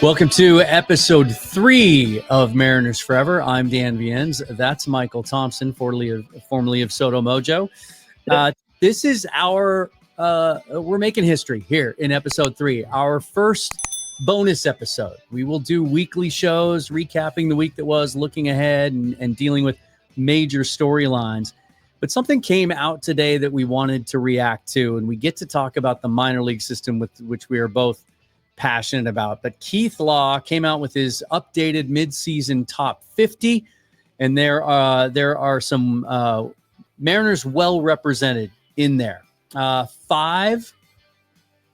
Welcome to episode 3 of Mariners Forever. I'm Dan Viennes. That's Michael Thompson, formerly of Soto Mojo. This is our, we're making history here in episode 3, our first bonus episode. We will do weekly shows, recapping the week that was, looking ahead, and dealing with major storylines. But something came out today that we wanted to react to, and we get to talk about the minor league system with which we are both passionate about. But Keith Law came out with his updated midseason top 50, and there are some Mariners well represented in there. 5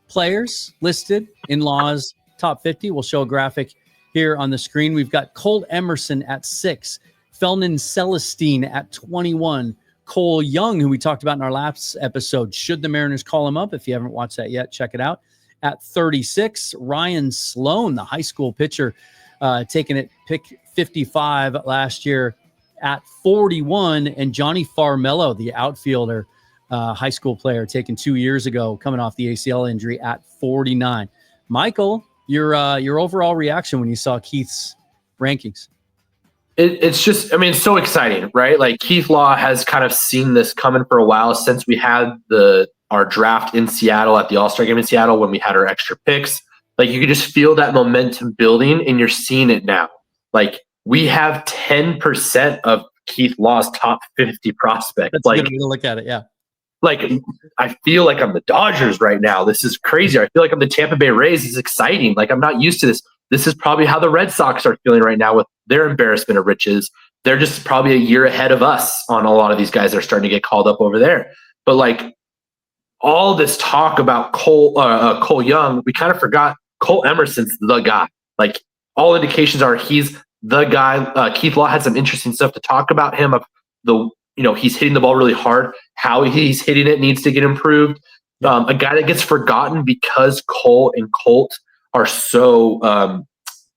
players listed in Law's top 50. We'll show a graphic here on the screen. We've got Colt Emerson at 6, Felnin Celestine at 21, Cole Young, who we talked about in our last episode. Should the Mariners call him up? If you haven't watched that yet, check it out. At 36, Ryan Sloan, the high school pitcher, taken at pick 55 last year at 41, and Johnny Farmello, the outfielder, high school player, taken 2 years ago, coming off the ACL injury at 49. Michael, your overall reaction when you saw Keith's rankings? It's just, I mean, it's so exciting, right? Like Keith Law has kind of seen this coming for a while since we had our draft in Seattle at the All-Star game in Seattle when we had our extra picks. Like you could just feel that momentum building, and you're seeing it now. Like we have 10% of Keith Law's top 50 prospects. That's like a good way to look at it, yeah. Like I feel like I'm the Dodgers right now. This is crazy. I feel like I'm the Tampa Bay Rays. This is exciting. Like I'm not used to this. This is probably how the Red Sox are feeling right now with their embarrassment of riches. They're just probably a year ahead of us on a lot of these guys that are starting to get called up over there. But like all this talk about Cole Young, we kind of forgot Cole Emerson's the guy. Like all indications are he's the guy. Keith Law had some interesting stuff to talk about him. He's hitting the ball really hard. How he's hitting it needs to get improved. A guy that gets forgotten because Cole and Colt are so I'm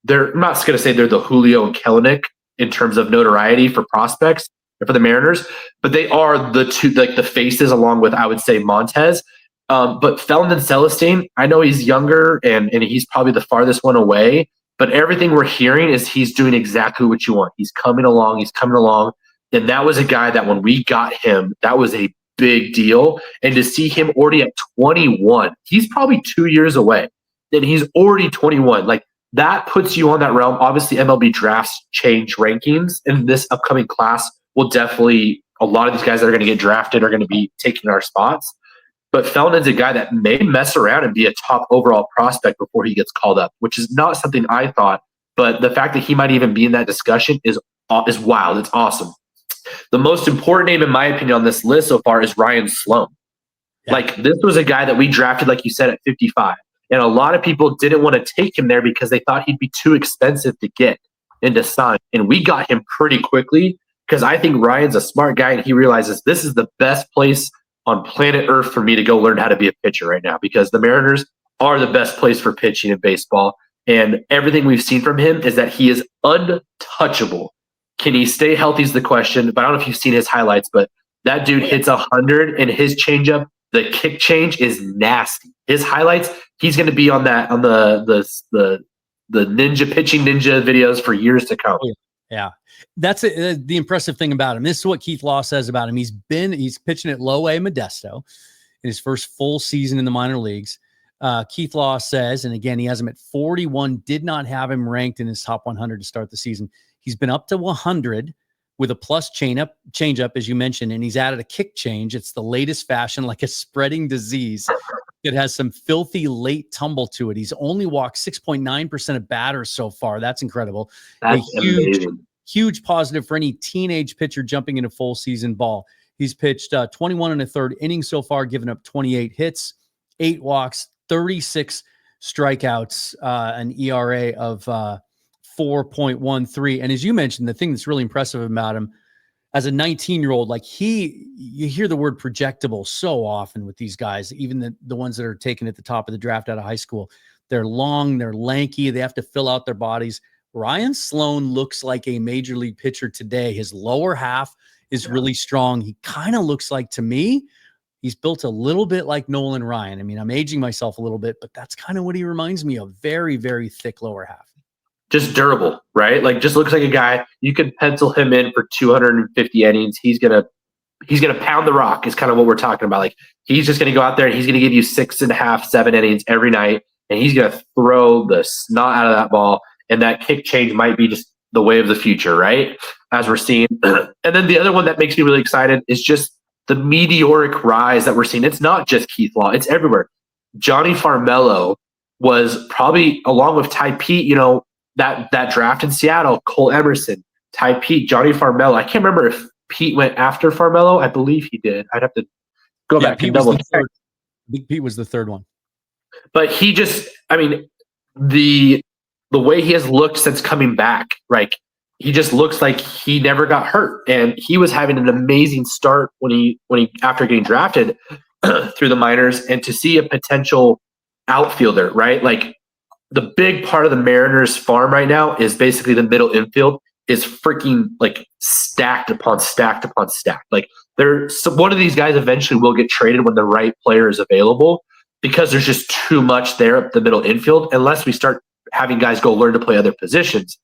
not going to say they're the Julio and Kelenic in terms of notoriety for prospects for the Mariners, but they are the two, like the faces along with, I would say, Montez. But Felnin Celestine, I know he's younger and he's probably the farthest one away, but everything we're hearing is he's doing exactly what you want. He's coming along. And that was a guy that when we got him, that was a big deal. And to see him already at 21, he's probably 2 years away. And he's already 21. Like that puts you on that realm. Obviously, MLB drafts change rankings, and this upcoming class will definitely, a lot of these guys that are going to get drafted are going to be taking our spots. But Felnin's a guy that may mess around and be a top overall prospect before he gets called up, which is not something I thought. But the fact that he might even be in that discussion is wild. It's awesome. The most important name, in my opinion, on this list so far is Ryan Sloan. Yeah. Like this was a guy that we drafted, like you said, at 55. And a lot of people didn't want to take him there because they thought he'd be too expensive to get and to sign. And we got him pretty quickly because I think Ryan's a smart guy and he realizes this is the best place on planet Earth for me to go learn how to be a pitcher right now, because the Mariners are the best place for pitching in baseball. And everything we've seen from him is that he is untouchable. Can he stay healthy is the question. But I don't know if you've seen his highlights, but that dude hits 100 and his changeup, the kick change is nasty. His highlights, he's going to be on the ninja pitching ninja videos for years to come. Yeah. That's the impressive thing about him. This is what Keith Law says about him. He's pitching at low A Modesto in his first full season in the minor leagues. Keith Law says, and again, he has him at 41, did not have him ranked in his top 100 to start the season. He's been up to 100 with a plus changeup, as you mentioned, and he's added a kick change. It's the latest fashion, like a spreading disease. It has some filthy late tumble to it. He's only walked 6.9% of batters so far. That's incredible. That's amazing. Huge positive for any teenage pitcher jumping into full season ball. He's pitched 21 and a third innings so far, given up 28 hits, 8 walks, 36 strikeouts, an ERA of 4.13. And as you mentioned, the thing that's really impressive about him as a 19-year-old, like you hear the word projectable so often with these guys, even the ones that are taken at the top of the draft out of high school. They're long, they're lanky, they have to fill out their bodies. Ryan Sloan looks like a major league pitcher today. His lower half is really strong. He kind of looks like, to me, He's built a little bit like Nolan Ryan. I mean, I'm aging myself a little bit, but that's kind of what he reminds me of. Very, very thick lower half. Just durable, right? Like, just looks like a guy you could pencil him in for 250 innings. He's gonna pound the rock. Is kind of what we're talking about. Like, he's just gonna go out there and he's gonna give you 6.5, 7 innings every night, and he's gonna throw the snot out of that ball. And that kick change might be just the way of the future, right? As we're seeing. And then the other one that makes me really excited is just the meteoric rise that we're seeing. It's not just Keith Law; it's everywhere. Johnny Farmelo was probably, along with Ty Pete, that draft in Seattle, Cole Emerson, Ty Pete, Johnny Farmelo. I can't remember if Pete went after Farmelo. I believe he did. I'd have to go back and double check. Pete was the third one. But he just, I mean, the way he has looked since coming back, like, he just looks like he never got hurt. And he was having an amazing start when he after getting drafted through the minors, and to see a potential outfielder, right? Like, the big part of the Mariners farm right now is basically the middle infield is freaking like stacked upon stacked upon stacked. Like, one of these guys eventually will get traded when the right player is available, because there's just too much there up the middle infield unless we start having guys go learn to play other positions.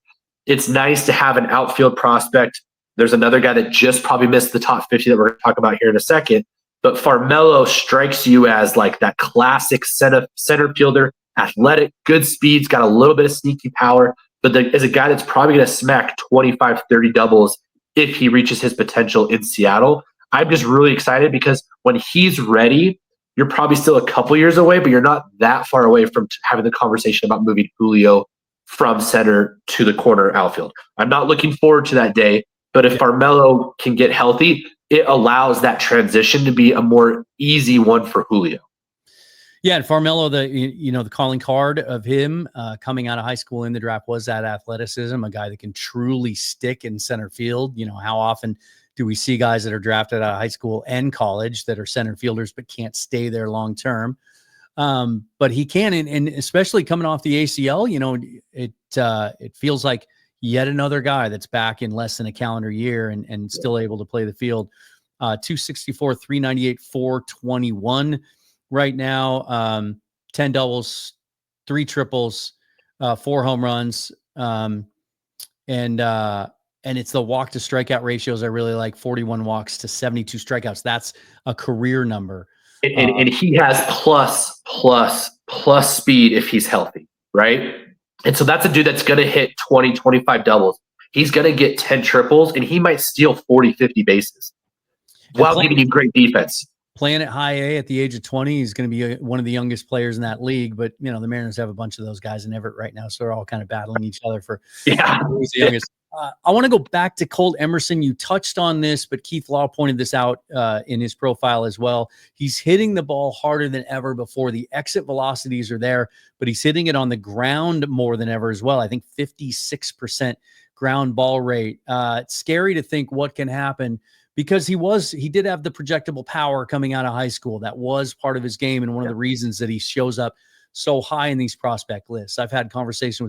It's nice to have an outfield prospect. There's another guy that just probably missed the top 50 that we're going to talk about here in a second. But Farmelo strikes you as like that classic center fielder, athletic, good speeds, got a little bit of sneaky power, but is a guy that's probably going to smack 25, 30 doubles if he reaches his potential in Seattle. I'm just really excited because when he's ready, you're probably still a couple years away, but you're not that far away from having the conversation about moving Julio from center to the corner outfield. I'm not looking forward to that day, but if Farmelo can get healthy, it allows that transition to be a more easy one for Julio. Yeah, and Farmelo, the calling card of him coming out of high school in the draft was that athleticism, a guy that can truly stick in center field. How often do we see guys that are drafted out of high school and college that are center fielders but can't stay there long term? But he can, and especially coming off the ACL, it feels like yet another guy that's back in less than a calendar year and still able to play the field. 264, 398, 421 right now. 10 doubles, 3 triples, 4 home runs. And it's the walk to strikeout ratios I really like. 41 walks to 72 strikeouts. That's a career number. And he has plus speed if he's healthy, right? And so that's a dude that's going to hit 20, 25 doubles. He's going to get 10 triples, and he might steal 40, 50 bases while giving you great defense. Playing at high A at the age of 20, he's going to be one of the youngest players in that league. But, the Mariners have a bunch of those guys in Everett right now, so they're all kind of battling each other for who's the youngest. I want to go back to Cole Emerson. You touched on this, but Keith Law pointed this out in his profile as well. He's hitting the ball harder than ever before. The exit velocities are there, but he's hitting it on the ground more than ever as well. I think 56% ground ball rate. It's scary to think what can happen, because he did have the projectable power coming out of high school. That was part of his game, and one of the reasons that he shows up so high in these prospect lists. I've had conversations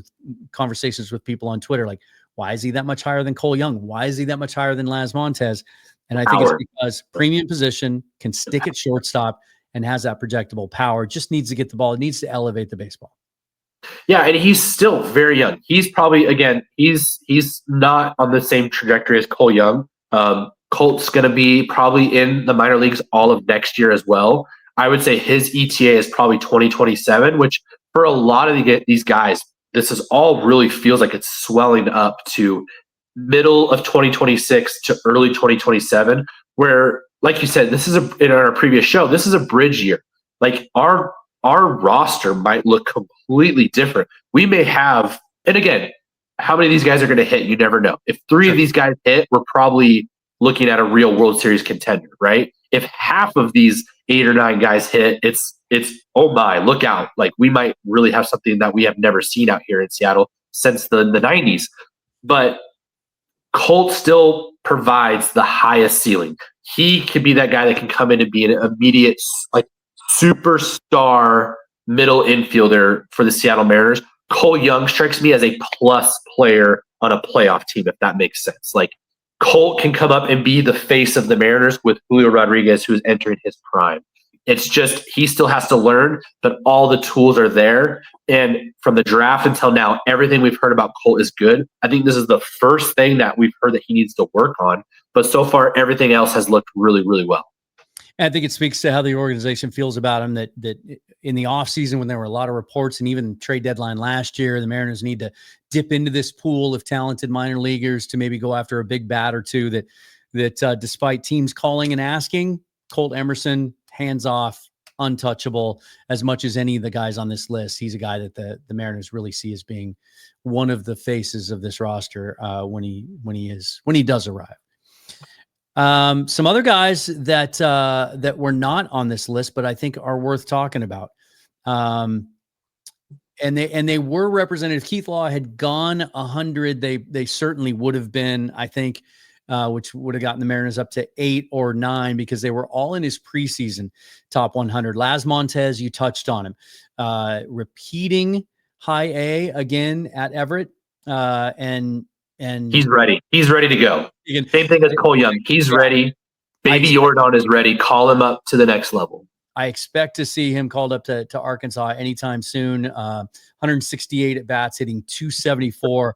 with people on Twitter like, why is he that much higher than Cole Young? Why is he that much higher than Laz Montez? And I think it's because premium position, can stick at shortstop, and has that projectable power. Just needs to get the ball. It needs to elevate the baseball. Yeah, and he's still very young. He's probably, again, he's not on the same trajectory as Cole Young. Colt's going to be probably in the minor leagues all of next year as well. I would say his ETA is probably 2027, which for a lot of these guys, this is all really feels like it's swelling up to middle of 2026 to early 2027, where, like you said, this is in our previous show, this is a bridge year. Like, our roster might look completely different. We may have, and again, how many of these guys are going to hit? You never know. If 3 of these guys hit, we're probably looking at a real World Series contender, right? If half of these 8 or 9 guys hit, it's oh my, look out. Like, we might really have something that we have never seen out here in Seattle since the 90s. But Colt still provides the highest ceiling. He could be that guy that can come in and be an immediate, like, superstar middle infielder for the Seattle Mariners. Cole Young strikes me as a plus player on a playoff team, if that makes sense. Like, Colt can come up and be the face of the Mariners with Julio Rodriguez, who's entering his prime. It's just he still has to learn, but all the tools are there. And from the draft until now, everything we've heard about Colt is good. I think this is the first thing that we've heard that he needs to work on. But so far, everything else has looked really, really well. I think it speaks to how the organization feels about him, that in the offseason, when there were a lot of reports and even trade deadline last year, the Mariners need to dip into this pool of talented minor leaguers to maybe go after a big bat or two, that despite teams calling and asking, Colt Emerson, hands off, untouchable as much as any of the guys on this list. He's a guy that the Mariners really see as being one of the faces of this roster when he does arrive. Some other guys that were not on this list, but I think are worth talking about. And they were represented. If Keith Law had gone 100, they certainly would have been, I think, which would have gotten the Mariners up to 8 or 9 because they were all in his preseason top 100. Laz Montez, you touched on him, repeating high A again at Everett, and he's ready. He's ready to go. Same thing as Cole Young. He's ready. Baby Jordan is ready. Call him up to the next level. I expect to see him called up to Arkansas anytime soon. 168 at bats, hitting 274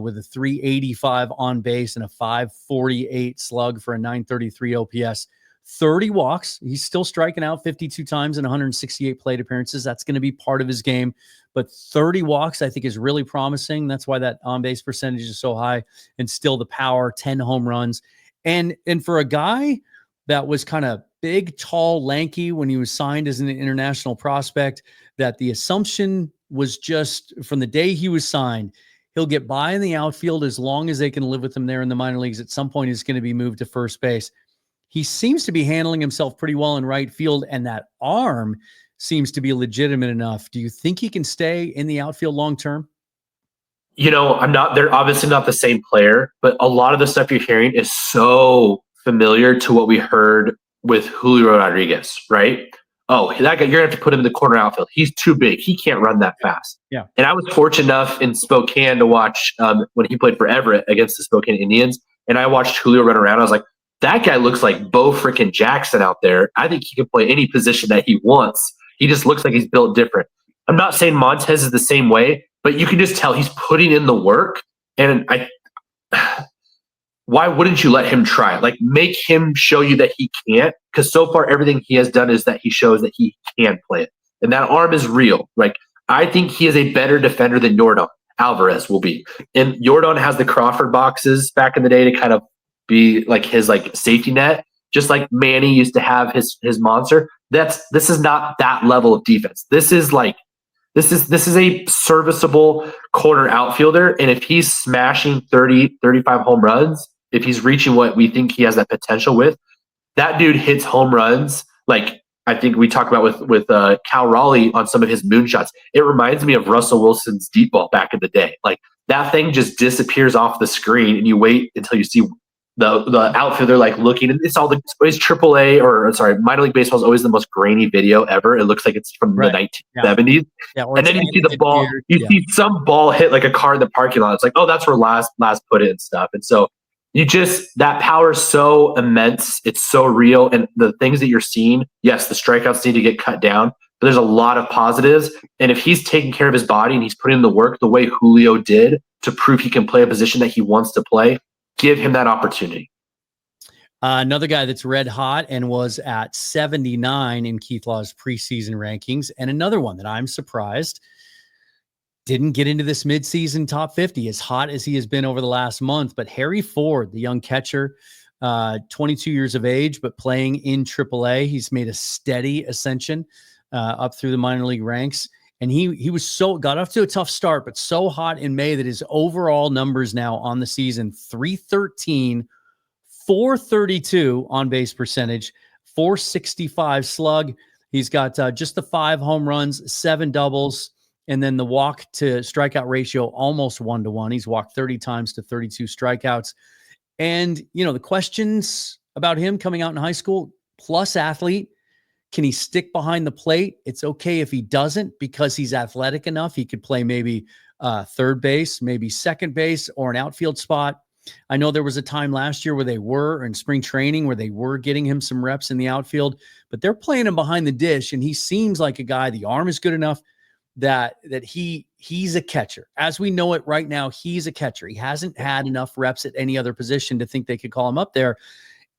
with a 385 on base and a 548 slug for a 933 OPS. 30 walks. He's still striking out 52 times in 168 plate appearances. That's going to be part of his game. But 30 walks, I think, is really promising. That's why that on-base percentage is so high. And still the power, 10 home runs. And for a guy that was kind of big, tall, lanky when he was signed as an international prospect, that the assumption was just from the day he was signed, he'll get by in the outfield as long as they can live with him there in the minor leagues. At some point, he's going to be moved to first base. He seems to be handling himself pretty well in right field, and that arm seems to be legitimate enough. Do you think he can stay in the outfield long term? They're obviously not the same player, but a lot of the stuff you're hearing is so familiar to what we heard with Julio Rodriguez, right? Oh, that guy, you're going to have to put him in the corner outfield. He's too big. He can't run that fast. Yeah. And I was fortunate enough in Spokane to watch when he played for Everett against the Spokane Indians. And I watched Julio run around. I was like, that guy looks like Bo freaking Jackson out there. I think he can play any position that he wants. He just looks like he's built different. I'm not saying Montez is the same way, but you can just tell he's putting in the work. And why wouldn't you let him try? Like, make him show you that he can't. Because so far, everything he has done is that he shows that he can play it. And that arm is real. Like, I think he is a better defender than Jordan Alvarez will be. And Jordan has the Crawford boxes back in the day to kind of be like his like safety net, just like Manny used to have his monster. This is not that level of defense. This is a serviceable corner outfielder. And if he's smashing 30, 35 home runs, if he's reaching what we think he has that potential with, that dude hits home runs. Like I think we talked about with Cal Raleigh on some of his moonshots. It reminds me of Russell Wilson's deep ball back in the day. Like that thing just disappears off the screen and you wait until you see the outfielder like looking, and it's always AAA or sorry, minor league baseball is always the most grainy video ever. It looks like it's from the 1970s. Yeah, and then you see the ball, see some ball hit like a car in the parking lot. It's like, oh, that's where last put it and stuff. And so that power is so immense. It's so real. And the things that you're seeing, yes, the strikeouts need to get cut down, but there's a lot of positives. And if he's taking care of his body and he's putting in the work the way Julio did to prove he can play a position that he wants to play, give him that opportunity. Another guy that's red hot and was at 79 in Keith Law's preseason rankings. And another one that I'm surprised didn't get into this midseason top 50 as hot as he has been over the last month. But Harry Ford, the young catcher, 22 years of age, but playing in AAA. He's made a steady ascension up through the minor league ranks. And he got off to a tough start, but so hot in May that his overall numbers now on the season, 313, 432 on base percentage, 465 slug. He's got just the 5 home runs, 7 doubles, and then the walk to strikeout ratio almost 1-to-1. He's walked 30 times to 32 strikeouts. And, the questions about him coming out in high school, plus athlete. Can he stick behind the plate? It's okay if he doesn't because he's athletic enough. He could play maybe third base, maybe second base, or an outfield spot. I know there was a time last year where they were in spring training where they were getting him some reps in the outfield, but they're playing him behind the dish, and he seems like a guy. The arm is good enough that he's a catcher. As we know it right now, he's a catcher. He hasn't had enough reps at any other position to think they could call him up there.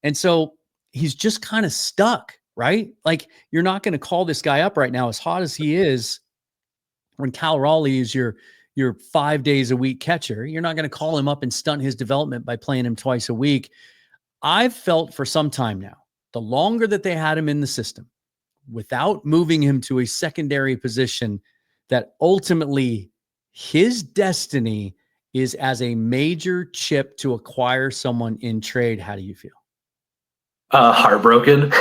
And so he's just kind of stuck, right? Like, you're not going to call this guy up right now, as hot as he is, when Cal Raleigh is your 5 days a week catcher. You're not going to call him up and stunt his development by playing him twice a week. I've felt for some time now, the longer that they had him in the system without moving him to a secondary position, that ultimately his destiny is as a major chip to acquire someone in trade. How do you feel? Heartbroken.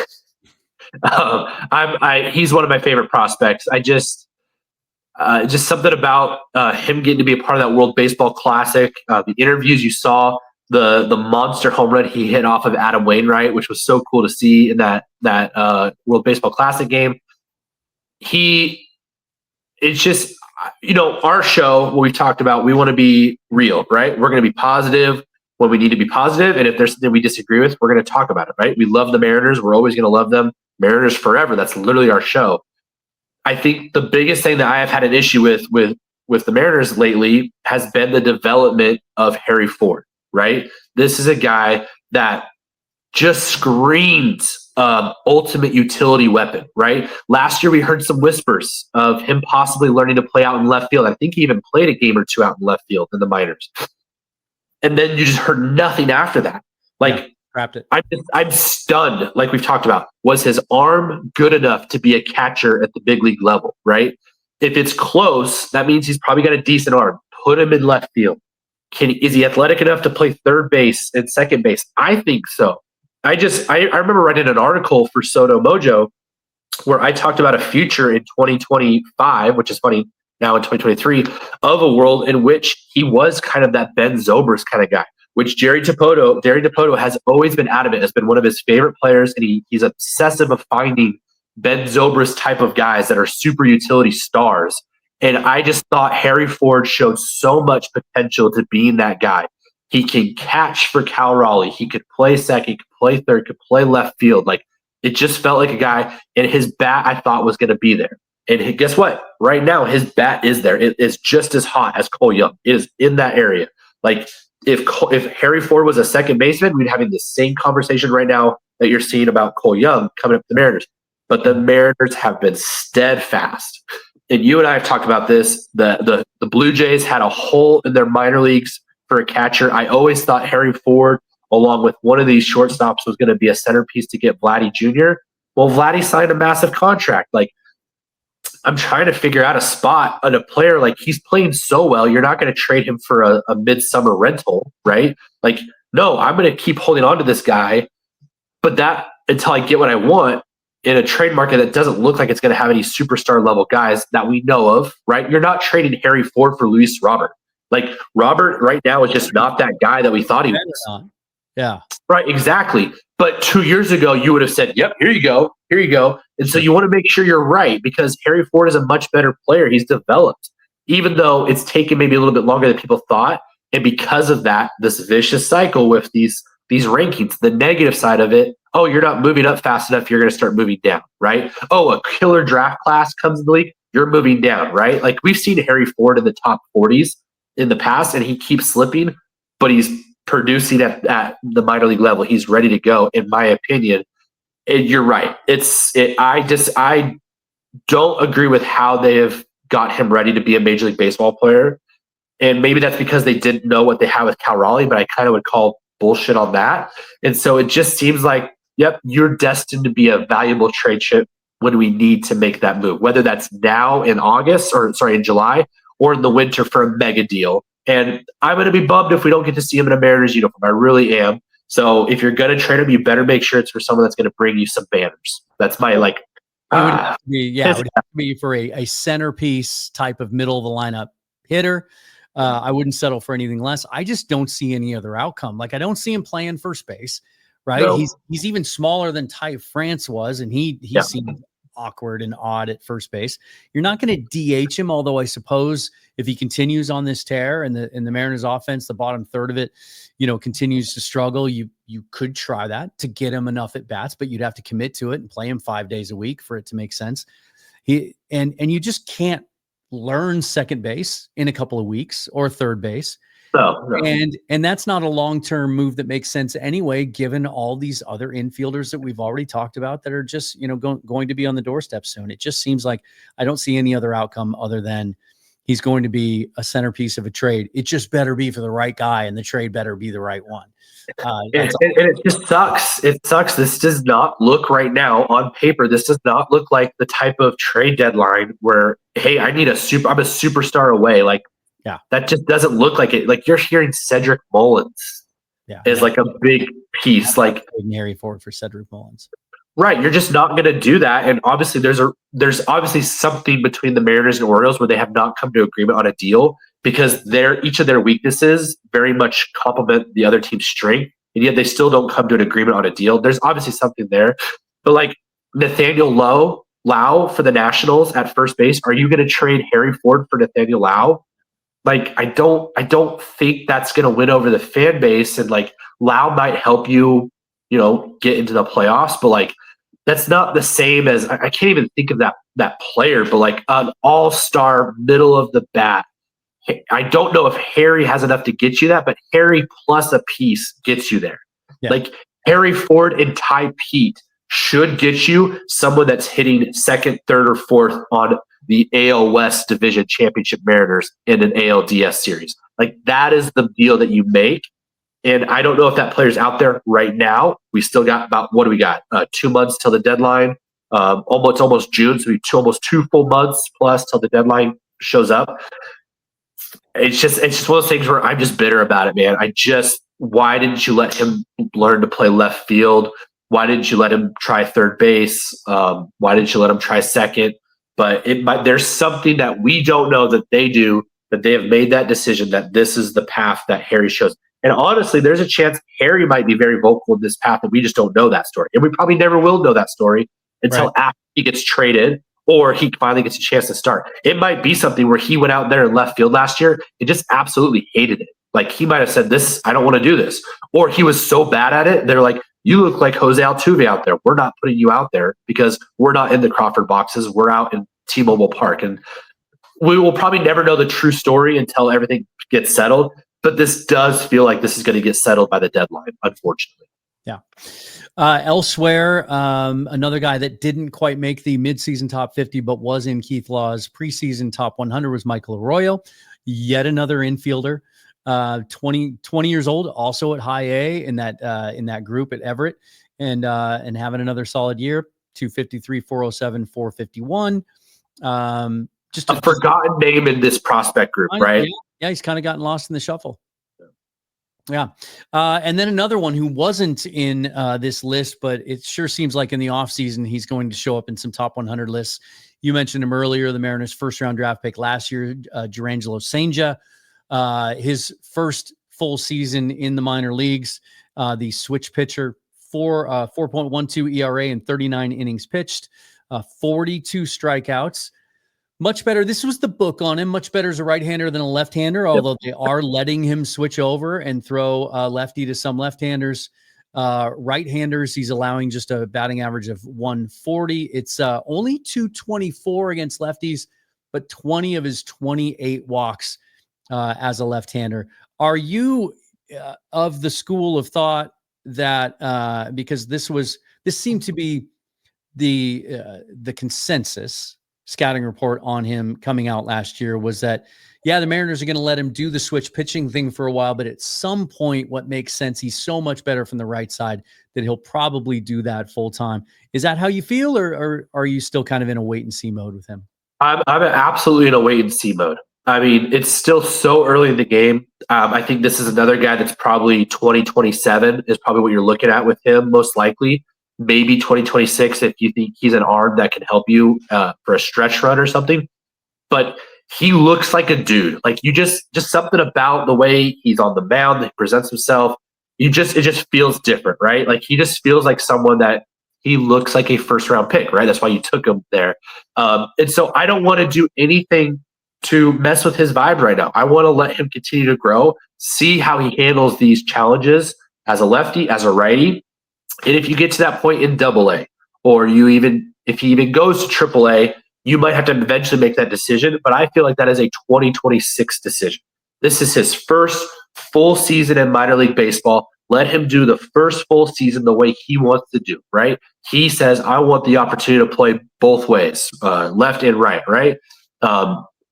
He's one of my favorite prospects. I just something about him getting to be a part of that World Baseball Classic. The interviews you saw, the monster home run he hit off of Adam Wainwright, which was so cool to see in that World Baseball Classic game. It's just, our show, what we talked about, we want to be real, right? We're going to be positive when we need to be positive, and if there's something we disagree with, we're going to talk about it, right? We love the Mariners. We're always going to love them. Mariners forever. That's literally our show. I think the biggest thing that I have had an issue with the Mariners lately has been the development of Harry Ford, right? This is a guy that just screams ultimate utility weapon, right? Last year we heard some whispers of him possibly learning to play out in left field. I think he even played a game or two out in left field in the minors. And then you just heard nothing after that. Like, wrapped it. I'm stunned. Like we've talked about, was his arm good enough to be a catcher at the big league level, right? If it's close, that means he's probably got a decent arm. Put him in left field. Is he athletic enough to play third base and second base? I think so. I remember writing an article for Soto Mojo where I talked about a future in 2025, which is funny now in 2023, of a world in which he was kind of that Ben Zobrist kind of guy, which Jerry Dipoto has always been adamant, has been one of his favorite players, and he's obsessive of finding Ben Zobrist type of guys that are super utility stars. And I just thought Harry Ford showed so much potential to being that guy. He can catch for Cal Raleigh. He could play second, could play third, could play left field. Like, it just felt like a guy, and his bat I thought was going to be there. And guess what? Right now, his bat is there. It is just as hot as Cole Young. It is in that area. Like, if Harry Ford was a second baseman, we'd be having the same conversation right now that you're seeing about Cole Young coming up to the Mariners. But the Mariners have been steadfast. And you and I have talked about this. The Blue Jays had a hole in their minor leagues for a catcher. I always thought Harry Ford, along with one of these shortstops, was going to be a centerpiece to get Vladdy Jr. Well, Vladdy signed a massive contract. Like, I'm trying to figure out a spot on a player. Like, he's playing so well, you're not going to trade him for a midsummer rental, right? Like, no, I'm going to keep holding on to this guy, but that until I get what I want in a trade market that doesn't look like it's going to have any superstar level guys that we know of, right? You're not trading Harry Ford for Luis Robert. Like, Robert right now is just not that guy that we thought he was. Yeah. Right, exactly. But 2 years ago, you would have said, yep, here you go. Here you go. And so you want to make sure you're right, because Harry Ford is a much better player. He's developed, even though it's taken maybe a little bit longer than people thought. And because of that, this vicious cycle with these rankings, the negative side of it, oh, you're not moving up fast enough, you're going to start moving down, right? Oh, a killer draft class comes in the league, you're moving down, right? Like, we've seen Harry Ford in the top 40s in the past, and he keeps slipping, but he's producing at the minor league level. He's ready to go, in my opinion. And you're right. I don't agree with how they have got him ready to be a Major League Baseball player. And maybe that's because they didn't know what they had with Cal Raleigh, but I kind of would call bullshit on that. And so it just seems like, yep, you're destined to be a valuable trade chip when we need to make that move, whether that's now in in July, or in the winter for a mega deal. And I'm going to be bummed if we don't get to see him in a Mariners uniform. I really am. So if you're going to trade him, you better make sure it's for someone that's going to bring you some banners. That's my it would have to be for a centerpiece type of middle of the lineup hitter. I wouldn't settle for anything less. I just don't see any other outcome. Like, I don't see him playing first base, right? No. He's even smaller than Ty France was, and he seemed awkward and odd at first base. You're not going to DH him, although I suppose if he continues on this tear and the Mariners offense, the bottom third of it, continues to struggle, you could try that to get him enough at bats, but you'd have to commit to it and play him 5 days a week for it to make sense. And you just can't learn second base in a couple of weeks or third base. No. And that's not a long-term move that makes sense anyway, given all these other infielders that we've already talked about that are just, going to be on the doorstep soon. It just seems like I don't see any other outcome other than he's going to be a centerpiece of a trade. It just better be for the right guy, and the trade better be the right one. And it just sucks. It sucks. This does not look right now on paper. This does not look like the type of trade deadline where, hey, I'm a superstar away. Like, yeah, that just doesn't look like it. Like, you're hearing Cedric Mullins is like a big piece. Like Harry Ford for Cedric Mullins. Right. You're just not going to do that. And obviously there's obviously something between the Mariners and Orioles where they have not come to agreement on a deal, because each of their weaknesses very much complement the other team's strength, and yet they still don't come to an agreement on a deal. There's obviously something there. But like Nathaniel Lau for the Nationals at first base, are you going to trade Harry Ford for Nathaniel Lau? Like, I don't think that's going to win over the fan base. And like, Lau might help you, get into the playoffs, but like, that's not the same as, I can't even think of that player, but like an all-star middle of the bat. I don't know if Harry has enough to get you that, but Harry plus a piece gets you there. Yeah. Like Harry Ford and Ty Pete should get you someone that's hitting second, third, or fourth on the AL West Division Championship Mariners in an ALDS series. Like, that is the deal that you make. And I don't know if that player's out there right now. We still got about, what do we got? 2 months till the deadline. Almost June, so almost 2 full months plus till the deadline shows up. It's just one of those things where I'm just bitter about it, man. Why didn't you let him learn to play left field? Why didn't you let him try third base? Why didn't you let him try second? But there's something that we don't know that they do, that they have made that decision, that this is the path that Harry shows. And honestly, there's a chance Harry might be very vocal in this path, and we just don't know that story. And we probably never will know that story until after he gets traded or he finally gets a chance to start. It might be something where he went out there in left field last year and just absolutely hated it. Like, he might have said, I don't want to do this. Or he was so bad at it, they're like, you look like Jose Altuve out there. We're not putting you out there because we're not in the Crawford boxes. We're out in T-Mobile Park. And we will probably never know the true story until everything gets settled. But this does feel like this is going to get settled by the deadline, unfortunately. Yeah. Elsewhere, another guy that didn't quite make the midseason top 50, but was in Keith Law's preseason top 100 was Michael Arroyo, yet another infielder, 20 years old, also at high A in that group at Everett, and having another solid year, 253, 407, 451. Just a forgotten name in this prospect group, right? Yeah, he's kind of gotten lost in the shuffle. Yeah. And then another one who wasn't in this list, but it sure seems like in the offseason he's going to show up in some top 100 lists. You mentioned him earlier, the Mariners' first-round draft pick last year, Jurangelo Cenja. His first full season in the minor leagues, the switch pitcher, 4.12 ERA and 39 innings pitched, 42 strikeouts. Much better. This was the book on him. Much better as a right-hander than a left-hander, although they are letting him switch over and throw lefty to some left-handers. Right-handers, he's allowing just a batting average of 140. It's only 224 against lefties, but 20 of his 28 walks as a left-hander. Are you of the school of thought that because this seemed to be the consensus scouting report on him coming out last year was that, the Mariners are going to let him do the switch pitching thing for a while, but at some point, what makes sense, he's so much better from the right side that he'll probably do that full time. Is that how you feel, or are you still kind of in a wait and see mode with him? I'm absolutely in a wait and see mode. I mean, it's still so early in the game. I think this is another guy that's probably 2027 is probably what you're looking at with him, most likely. Maybe 2026 if you think he's an arm that can help you for a stretch run or something. But he looks like a dude. Like, you just something about the way he's on the mound, he presents himself. It just feels different, right? Like, he just feels like someone that he looks like a first round pick, right? That's why you took him there. And so I don't want to do anything to mess with his vibe right now. I want to let him continue to grow, see how he handles these challenges as a lefty, as a righty. And if you get to that point in AA, or if he even goes to AAA, you might have to eventually make that decision. But I feel like that is a 2026 decision. This is his first full season in minor league baseball. Let him do the first full season the way he wants to do, right? He says, I want the opportunity to play both ways, left and right, right?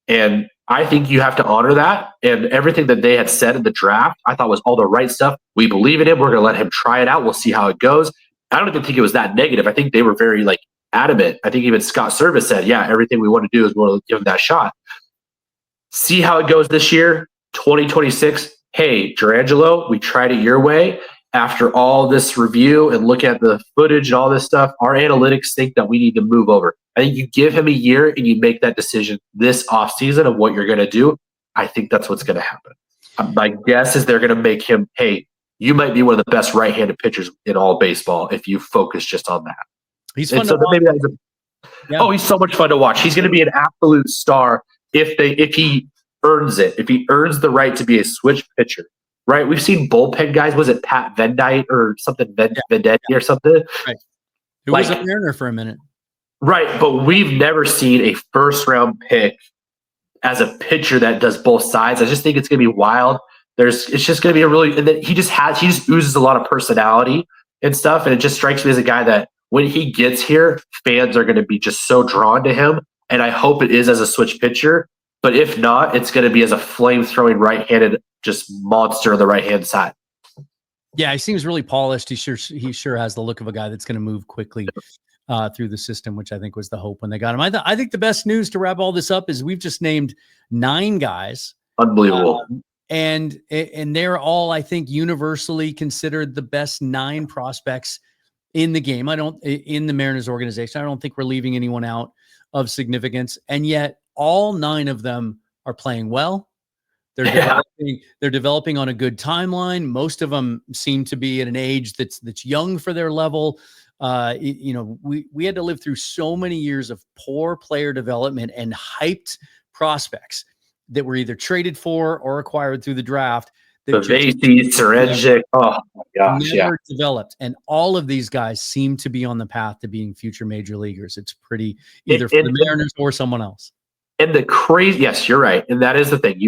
And I think you have to honor that. And everything that they had said in the draft, I thought was all the right stuff. We believe in him. We're going to let him try it out. We'll see how it goes. I don't even think it was that negative. I think they were very adamant. I think even Scott Service said, yeah, everything we want to do is we want to give him that shot. See how it goes this year, 2026. Hey, Durangelo, we tried it your way. After all this review and look at the footage and all this stuff, our analytics think that we need to move over. I think you give him a year and you make that decision this offseason of what you're going to do. I think that's what's going to happen. My guess is they're going to make him, hey, you might be one of the best right-handed pitchers in all baseball if you focus just on that. He's fun to watch. Oh, he's so much fun to watch. He's going to be an absolute star if he earns it, if he earns the right to be a switch pitcher, right? We've seen bullpen guys. Was it Pat Venditte or something, Vendetti or something? Right. Who was a Mariner for a minute. Right, but we've never seen a first-round pick as a pitcher that does both sides. I just think it's going to be wild. It's just going to be and then he just oozes a lot of personality and stuff, and it just strikes me as a guy that when he gets here, fans are going to be just so drawn to him, and I hope it is as a switch pitcher. But if not, it's going to be as a flame-throwing right-handed just monster on the right-hand side. Yeah, he seems really polished. He sure has the look of a guy that's going to move quickly through the system, which I think was the hope when they got him. I think the best news to wrap all this up is we've just named 9 guys. Unbelievable. And they're all, I think, universally considered the best 9 prospects in the game. In the Mariners organization. I don't think we're leaving anyone out of significance. And yet all 9 of them are playing well. They're developing on a good timeline. Most of them seem to be at an age that's young for their level. We had to live through so many years of poor player development and hyped prospects that were either traded for or acquired through the draft. Serenjic. Oh my gosh. Never developed. And all of these guys seem to be on the path to being future major leaguers. It's pretty either for the Mariners or someone else. And the crazy, yes, you're right. And that is the thing.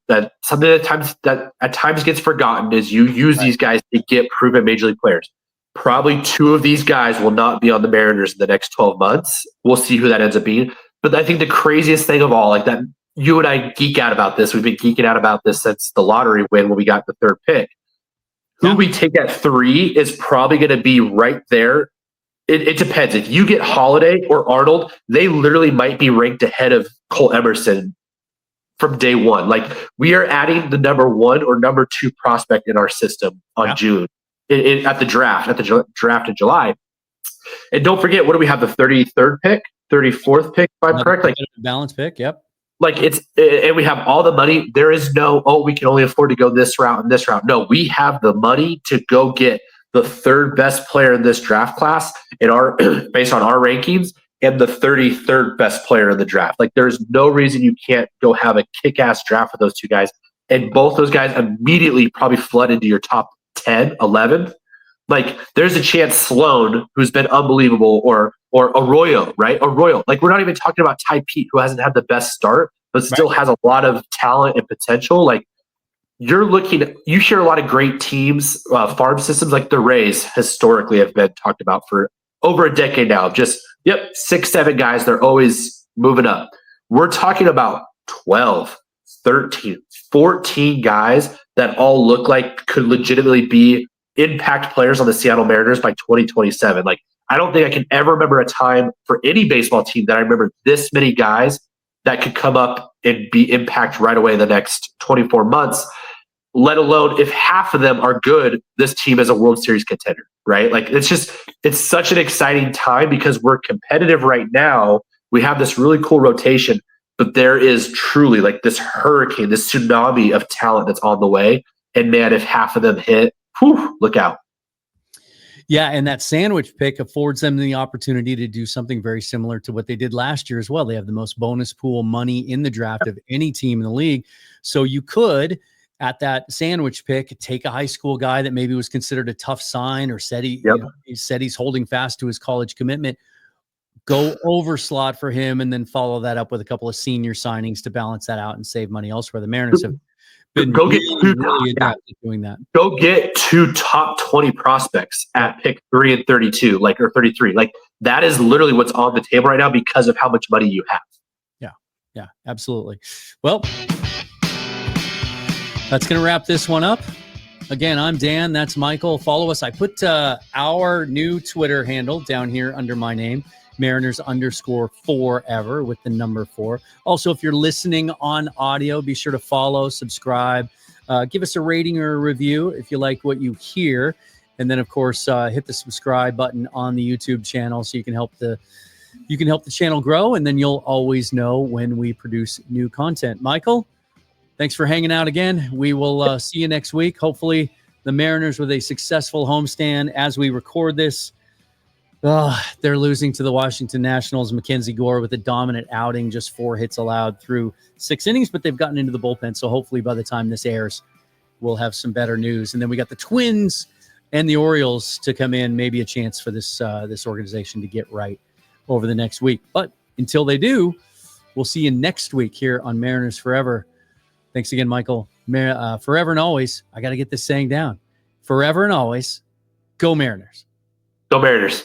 That something that at times gets forgotten is you use these guys to get proven major league players. Probably 2 of these guys will not be on the Mariners in the next 12 months. We'll see who that ends up being. But I think the craziest thing of all, that you and I geek out about this. We've been geeking out about this since the lottery win when we got the 3rd pick. Who we take at 3 is probably going to be right there. It depends. If you get Holiday or Arnold, they literally might be ranked ahead of Cole Emerson from day one. We are adding the number 1 or number 2 prospect in our system on June at the draft in July. And don't forget, what do we have? The 33rd pick, 34th pick, if I'm correct? Balance pick. Yep. And we have all the money. There is no, we can only afford to go this route and this route. No, we have the money to go get the 3rd best player in this draft class based on our rankings, and the 33rd best player in the draft. There's no reason you can't go have a kick-ass draft with those 2 guys. And both those guys immediately probably flood into your top 10, 11. There's a chance Sloan, who's been unbelievable, or Arroyo, right? Arroyo. We're not even talking about Ty Pete, who hasn't had the best start, but still has a lot of talent and potential. You hear a lot of great teams, farm systems like the Rays historically have been talked about for over a decade now. Just, 6, 7 guys, they're always moving up. We're talking about 12, 13, 14 guys that all look like could legitimately be impact players on the Seattle Mariners by 2027. I don't think I can ever remember a time for any baseball team that I remember this many guys that could come up and be impact right away in the next 24 months, let alone if half of them are good, this team is a World Series contender, right? It's such an exciting time because we're competitive right now. We have this really cool rotation, but there is truly this hurricane, this tsunami of talent that's on the way. And man, if half of them hit, look out. Yeah, and that sandwich pick affords them the opportunity to do something very similar to what they did last year as well. They have the most bonus pool money in the draft of any team in the league. So you could, at that sandwich pick, take a high school guy that maybe was considered a tough sign or said he said he's holding fast to his college commitment, go over slot for him, and then follow that up with a couple of senior signings to balance that out and save money elsewhere. The Mariners have been really adept at doing that. Go get 2 top 20 prospects at pick 3 and 32, or 33. Like, that is literally what's on the table right now because of how much money you have. Yeah, absolutely. Well, that's going to wrap this one up. Again, I'm Dan. That's Michael. Follow us. I put our new Twitter handle down here under my name, Mariners_forever with the number 4. Also, if you're listening on audio, be sure to follow, subscribe, give us a rating or a review if you like what you hear. And then, of course, hit the subscribe button on the YouTube channel so you can help the channel grow. And then you'll always know when we produce new content. Michael, thanks for hanging out again. We will see you next week. Hopefully, the Mariners with a successful homestand as we record this. They're losing to the Washington Nationals. Mackenzie Gore with a dominant outing, just 4 hits allowed through 6 innings, but they've gotten into the bullpen. So hopefully by the time this airs, we'll have some better news. And then we got the Twins and the Orioles to come in, maybe a chance for this organization to get right over the next week. But until they do, we'll see you next week here on Mariners Forever. Thanks again, Michael. Forever and always, I got to get this saying down. Forever and always, go Mariners. Go Mariners.